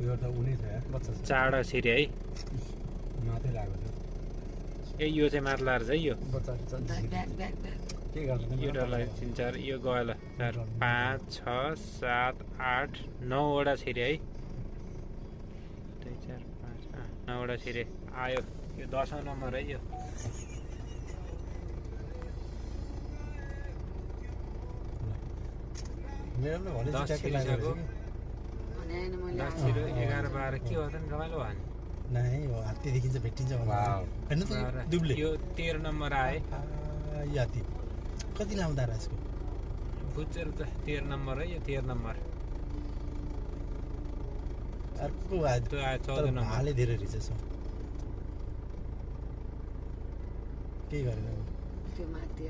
यो त उनी छ यार बच्चा छ चाडा छिरे है माथि लागेको छ ए यो चाहिँ माथि लाएर चाहिँ यो बच्चा छ के गर्छ यो डल्लै 3 4 यो गयो ल 4 5 6 7 8 9 वटा छिरे है 2 4 5 9 वटा छिरे आयो यो 10औं नम्बर है यो मेरो पनि भने 10 ट्याक्कै लागेको छिरिसक्यो भने हैन मैले 10 छिरो 11 12 के हो त नि रमाइलो भयो नि नै हो हात्ती देखिन्छ भेटिन्छ हेर्नु त दुब्ले यो 13 नम्बर आए यो हात्ती कति लामो दारा यसको बुझेर त 13 नम्बर है यो 13 नम्बर अर्को हात्ती त्यो आयो 14 नम्बर हाले धेरै रिसेछ के गरेन त्यो माथि